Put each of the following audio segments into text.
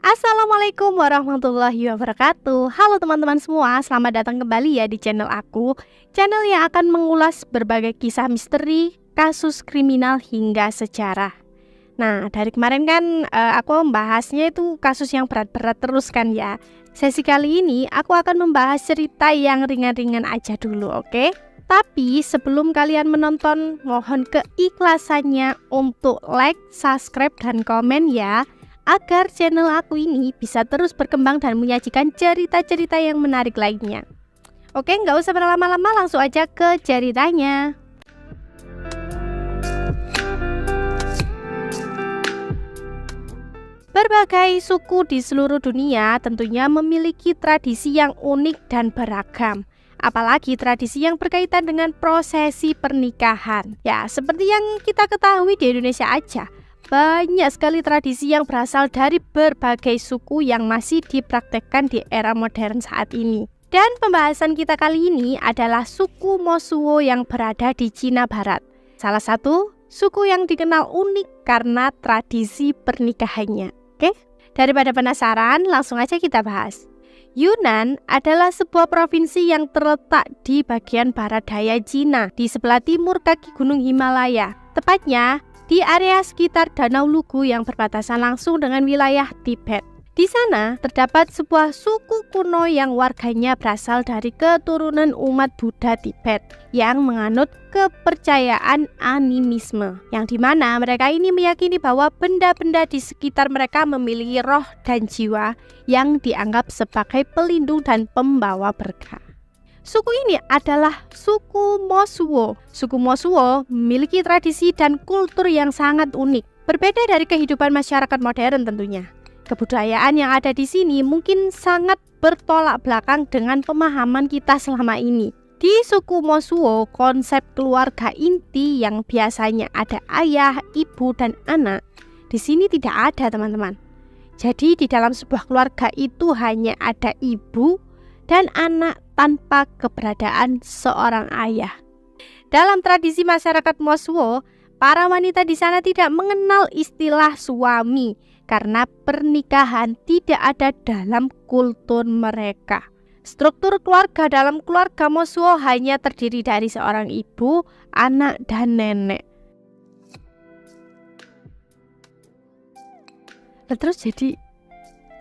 Assalamualaikum warahmatullahi wabarakatuh. Halo teman-teman semua, selamat datang kembali ya di channel aku. Channel yang akan mengulas berbagai kisah misteri, kasus kriminal hingga sejarah. Nah, dari kemarin kan aku membahasnya itu kasus yang berat-berat terus kan ya. Sesi kali ini aku akan membahas cerita yang ringan-ringan aja dulu, oke? Tapi sebelum kalian menonton, mohon keikhlasannya untuk like, subscribe, dan komen ya, agar channel aku ini bisa terus berkembang dan menyajikan cerita-cerita yang menarik lainnya. Oke, nggak usah berlama-lama, langsung aja ke ceritanya. Berbagai suku di seluruh dunia tentunya memiliki tradisi yang unik dan beragam. Apalagi tradisi yang berkaitan dengan prosesi pernikahan. Ya, seperti yang kita ketahui di Indonesia aja, banyak sekali tradisi yang berasal dari berbagai suku yang masih dipraktekkan di era modern saat ini. Dan pembahasan kita kali ini adalah suku Mosuo yang berada di Cina Barat. Salah satu suku yang dikenal unik karena tradisi pernikahannya. Oke, daripada penasaran, langsung aja kita bahas. Yunnan adalah sebuah provinsi yang terletak di bagian barat daya Cina, di sebelah timur kaki Gunung Himalaya. Tepatnya di area sekitar Danau Lugu yang berbatasan langsung dengan wilayah Tibet. Di sana terdapat sebuah suku kuno yang warganya berasal dari keturunan umat Buddha Tibet yang menganut kepercayaan animisme, yang dimana mereka ini meyakini bahwa benda-benda di sekitar mereka memiliki roh dan jiwa yang dianggap sebagai pelindung dan pembawa berkah. Suku ini adalah suku Mosuo. Suku Mosuo memiliki tradisi dan kultur yang sangat unik, berbeda dari kehidupan masyarakat modern tentunya. Kebudayaan yang ada di sini mungkin sangat bertolak belakang dengan pemahaman kita selama ini. Di suku Mosuo, konsep keluarga inti yang biasanya ada ayah, ibu, dan anak, di sini tidak ada, teman-teman. Jadi di dalam sebuah keluarga itu hanya ada ibu dan anak tanpa keberadaan seorang ayah. Dalam tradisi masyarakat Mosuo, para wanita di sana tidak mengenal istilah suami karena pernikahan tidak ada dalam kultur mereka. Struktur keluarga dalam keluarga Mosuo hanya terdiri dari seorang ibu, anak, dan nenek. Terus jadi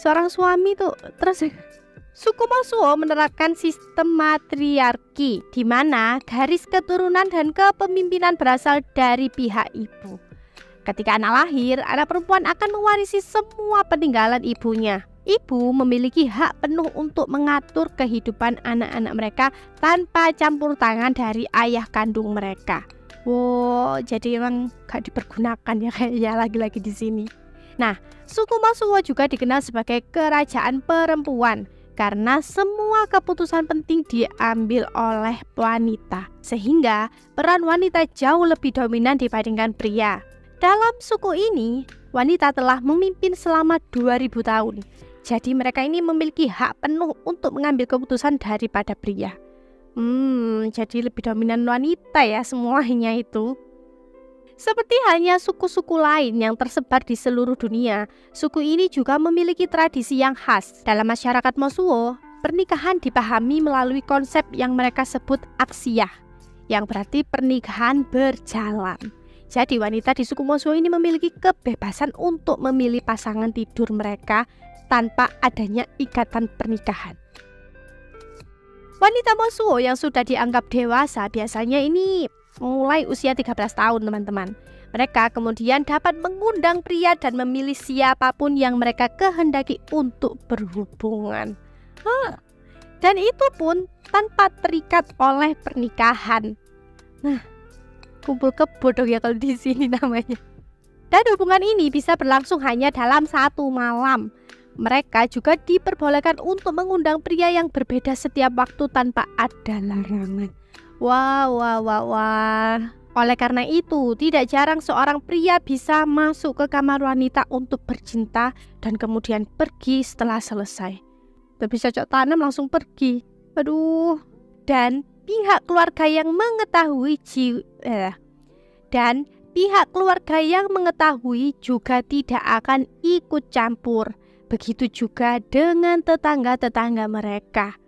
seorang suami tuh terus suku Mosuo menerapkan sistem matriarki, di mana garis keturunan dan kepemimpinan berasal dari pihak ibu. Ketika anak lahir, anak perempuan akan mewarisi semua peninggalan ibunya. Ibu memiliki hak penuh untuk mengatur kehidupan anak-anak mereka tanpa campur tangan dari ayah kandung mereka. Wow, jadi emang gak dipergunakan ya kayaknya lagi-lagi di sini. Nah, suku Mosuo juga dikenal sebagai kerajaan perempuan karena semua keputusan penting diambil oleh wanita, sehingga peran wanita jauh lebih dominan dibandingkan pria. Dalam suku ini, wanita telah memimpin selama 2000 tahun. Jadi mereka ini memiliki hak penuh untuk mengambil keputusan daripada pria. Jadi lebih dominan wanita ya semuanya itu. Seperti halnya suku-suku lain yang tersebar di seluruh dunia, suku ini juga memiliki tradisi yang khas. Dalam masyarakat Mosuo, pernikahan dipahami melalui konsep yang mereka sebut aksiyah, yang berarti pernikahan berjalan. Jadi wanita di suku Mosuo ini memiliki kebebasan untuk memilih pasangan tidur mereka tanpa adanya ikatan pernikahan. Wanita Mosuo yang sudah dianggap dewasa biasanya ini mulai usia 13 tahun, teman-teman. Mereka kemudian dapat mengundang pria dan memilih siapapun yang mereka kehendaki untuk berhubungan. Dan itu pun tanpa terikat oleh pernikahan. Nah, kumpul kebo dong ya kalau di sini namanya. Dan hubungan ini bisa berlangsung hanya dalam 1 malam. Mereka juga diperbolehkan untuk mengundang pria yang berbeda setiap waktu tanpa ada larangan. Wah. Oleh karena itu, tidak jarang seorang pria bisa masuk ke kamar wanita untuk bercinta dan kemudian pergi setelah selesai. Tapi cocok tanam langsung pergi. Aduh. Dan pihak keluarga yang mengetahui juga tidak akan ikut campur. Begitu juga dengan tetangga-tetangga mereka.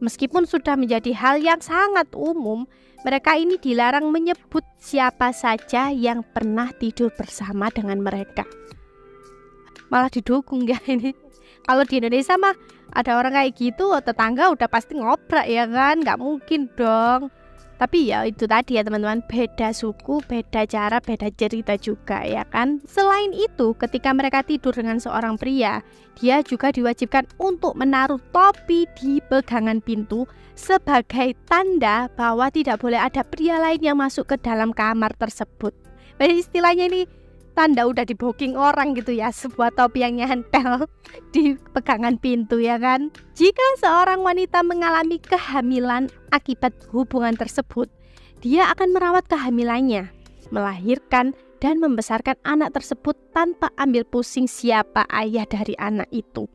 Meskipun sudah menjadi hal yang sangat umum, mereka ini dilarang menyebut siapa saja yang pernah tidur bersama dengan mereka. Malah didukung ya ini. Kalau di Indonesia mah ada orang kayak gitu, tetangga udah pasti ngobrak ya kan, nggak mungkin dong. Tapi ya itu tadi ya teman-teman, beda suku, beda cara, beda cerita juga ya kan. Selain itu, ketika mereka tidur dengan seorang pria, dia juga diwajibkan untuk menaruh topi di pegangan pintu sebagai tanda bahwa tidak boleh ada pria lain yang masuk ke dalam kamar tersebut. Jadi istilahnya ini tanda udah di booking orang gitu ya, sebuah topi yang nyantel di pegangan pintu ya kan. Jika seorang wanita mengalami kehamilan akibat hubungan tersebut, dia akan merawat kehamilannya, melahirkan dan membesarkan anak tersebut tanpa ambil pusing siapa ayah dari anak itu.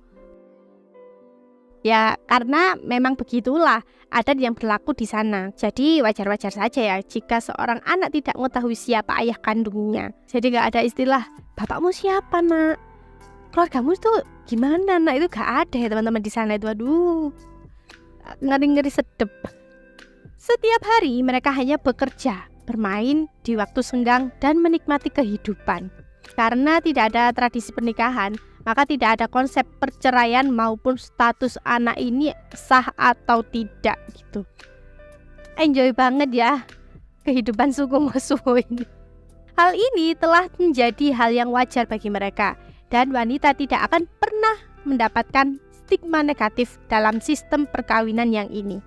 Ya karena memang begitulah adat yang berlaku di sana. Jadi wajar-wajar saja ya jika seorang anak tidak mengetahui siapa ayah kandungnya. Jadi gak ada istilah bapakmu siapa nak, keluargamu itu gimana nak, itu gak ada ya teman-teman di sana itu. Aduh, ngeri-ngeri sedep. Setiap hari mereka hanya bekerja, bermain di waktu senggang dan menikmati kehidupan. Karena tidak ada tradisi pernikahan, maka tidak ada konsep perceraian maupun status anak ini sah atau tidak gitu. Enjoy banget ya kehidupan suku Mosuo ini. Hal ini telah menjadi hal yang wajar bagi mereka, dan wanita tidak akan pernah mendapatkan stigma negatif dalam sistem perkawinan yang ini.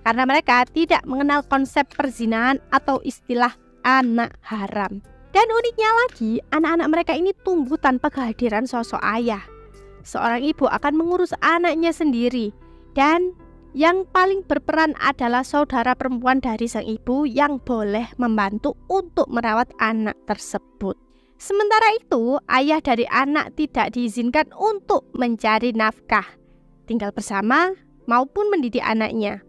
Karena mereka tidak mengenal konsep perzinahan atau istilah anak haram. Dan uniknya lagi, anak-anak mereka ini tumbuh tanpa kehadiran sosok ayah. Seorang ibu akan mengurus anaknya sendiri, dan yang paling berperan adalah saudara perempuan dari sang ibu yang boleh membantu untuk merawat anak tersebut. Sementara itu, ayah dari anak tidak diizinkan untuk mencari nafkah, tinggal bersama maupun mendidik anaknya.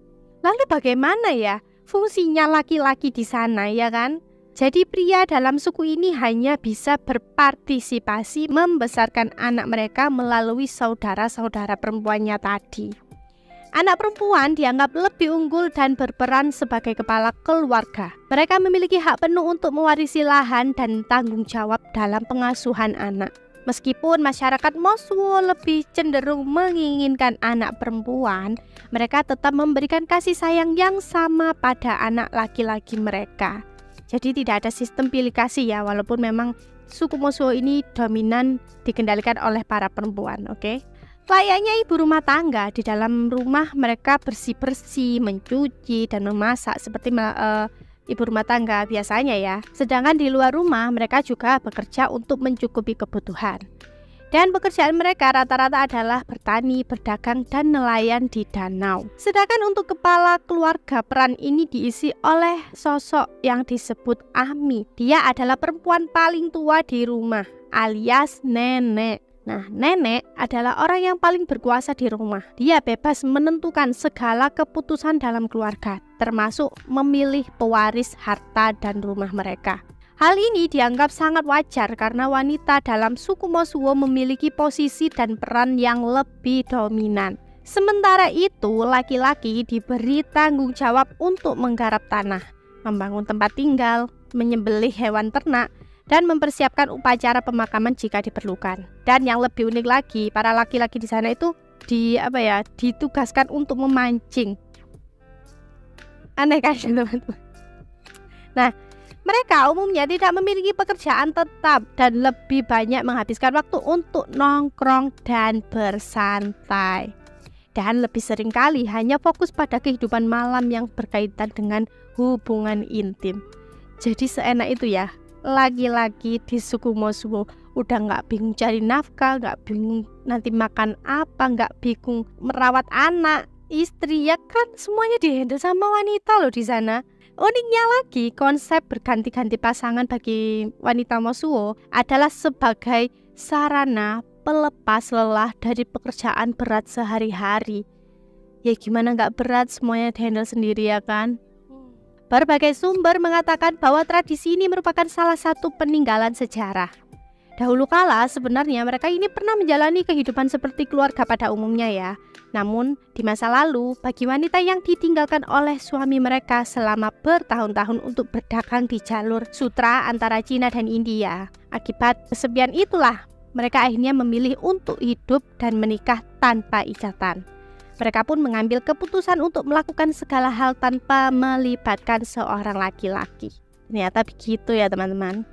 Lalu bagaimana ya fungsinya laki-laki di sana ya kan? Jadi pria dalam suku ini hanya bisa berpartisipasi membesarkan anak mereka melalui saudara-saudara perempuannya tadi. Anak perempuan dianggap lebih unggul dan berperan sebagai kepala keluarga. Mereka memiliki hak penuh untuk mewarisi lahan dan tanggung jawab dalam pengasuhan anak. Meskipun masyarakat Mosuo lebih cenderung menginginkan anak perempuan, mereka tetap memberikan kasih sayang yang sama pada anak laki-laki mereka. Jadi tidak ada sistem pilih kasih ya, walaupun memang suku Mosuo ini dominan dikendalikan oleh para perempuan, oke? Layaknya ibu rumah tangga, di dalam rumah mereka bersih-bersih, mencuci dan memasak seperti ibu rumah tangga biasanya ya. Sedangkan di luar rumah mereka juga bekerja untuk mencukupi kebutuhan. Dan pekerjaan mereka rata-rata adalah bertani, berdagang, dan nelayan di danau. Sedangkan untuk kepala keluarga, peran ini diisi oleh sosok yang disebut Ami. Dia adalah perempuan paling tua di rumah, alias nenek. Nah, nenek adalah orang yang paling berkuasa di rumah. Dia bebas menentukan segala keputusan dalam keluarga, termasuk memilih pewaris harta dan rumah mereka. Hal ini dianggap sangat wajar karena wanita dalam suku Mosuo memiliki posisi dan peran yang lebih dominan. Sementara itu, laki-laki diberi tanggung jawab untuk menggarap tanah, membangun tempat tinggal, menyembelih hewan ternak, dan mempersiapkan upacara pemakaman jika diperlukan. Dan yang lebih unik lagi, para laki-laki di sana itu ditugaskan untuk memancing. Aneh kan teman-teman? Nah, mereka umumnya tidak memiliki pekerjaan tetap dan lebih banyak menghabiskan waktu untuk nongkrong dan bersantai. Dan lebih sering kali hanya fokus pada kehidupan malam yang berkaitan dengan hubungan intim. Jadi seenak itu ya, laki-laki di suku Mosuo udah nggak bingung cari nafkah, nggak bingung nanti makan apa, nggak bingung merawat anak, istri, ya kan semuanya dihandle sama wanita loh di sana. Uniknya lagi, konsep berganti-ganti pasangan bagi wanita Mosuo adalah sebagai sarana pelepas lelah dari pekerjaan berat sehari-hari. Ya gimana nggak berat, semuanya dihandle sendiri ya kan? Berbagai sumber mengatakan bahwa tradisi ini merupakan salah satu peninggalan sejarah. Dahulu kala sebenarnya mereka ini pernah menjalani kehidupan seperti keluarga pada umumnya ya. Namun di masa lalu bagi wanita yang ditinggalkan oleh suami mereka selama bertahun-tahun untuk berdagang di jalur sutra antara Cina dan India. Akibat kesepian itulah mereka akhirnya memilih untuk hidup dan menikah tanpa ikatan. Mereka pun mengambil keputusan untuk melakukan segala hal tanpa melibatkan seorang laki-laki. Ternyata begitu ya teman-teman.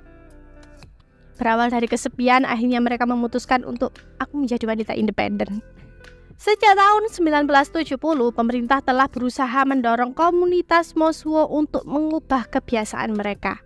Berawal dari kesepian, akhirnya mereka memutuskan untuk aku menjadi wanita independen. Sejak tahun 1970, pemerintah telah berusaha mendorong komunitas Mosuo untuk mengubah kebiasaan mereka.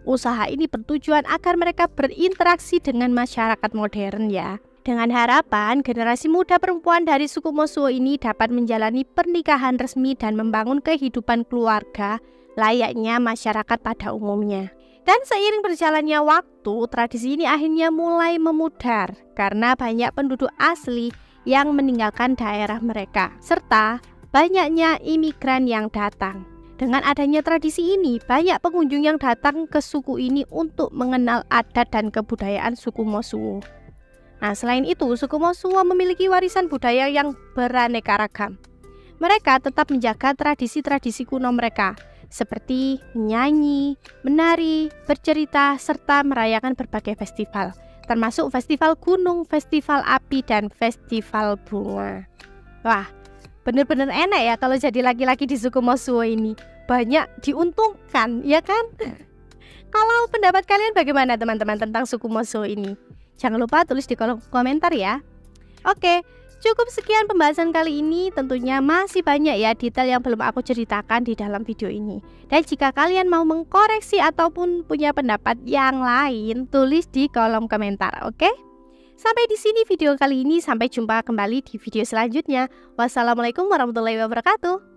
Usaha ini bertujuan agar mereka berinteraksi dengan masyarakat modern ya. Dengan harapan generasi muda perempuan dari suku Mosuo ini dapat menjalani pernikahan resmi dan membangun kehidupan keluarga layaknya masyarakat pada umumnya. Dan seiring berjalannya waktu, tradisi ini akhirnya mulai memudar karena banyak penduduk asli yang meninggalkan daerah mereka, serta banyaknya imigran yang datang. Dengan adanya tradisi ini, banyak pengunjung yang datang ke suku ini untuk mengenal adat dan kebudayaan suku Mosuo. Nah, selain itu, suku Mosuo memiliki warisan budaya yang beraneka ragam. Mereka tetap menjaga tradisi-tradisi kuno mereka, seperti menyanyi, menari, bercerita, serta merayakan berbagai festival, termasuk festival gunung, festival api, dan festival bunga. Wah, bener-bener enak ya kalau jadi laki-laki di suku Mosuo ini. Banyak diuntungkan, ya kan? Kalau pendapat kalian bagaimana teman-teman tentang suku Mosuo ini? Jangan lupa tulis di kolom komentar ya. Oke, cukup sekian pembahasan kali ini. Tentunya masih banyak ya detail yang belum aku ceritakan di dalam video ini. Dan jika kalian mau mengkoreksi ataupun punya pendapat yang lain, tulis di kolom komentar, oke? Sampai di sini video kali ini. Sampai jumpa kembali di video selanjutnya. Wassalamualaikum warahmatullahi wabarakatuh.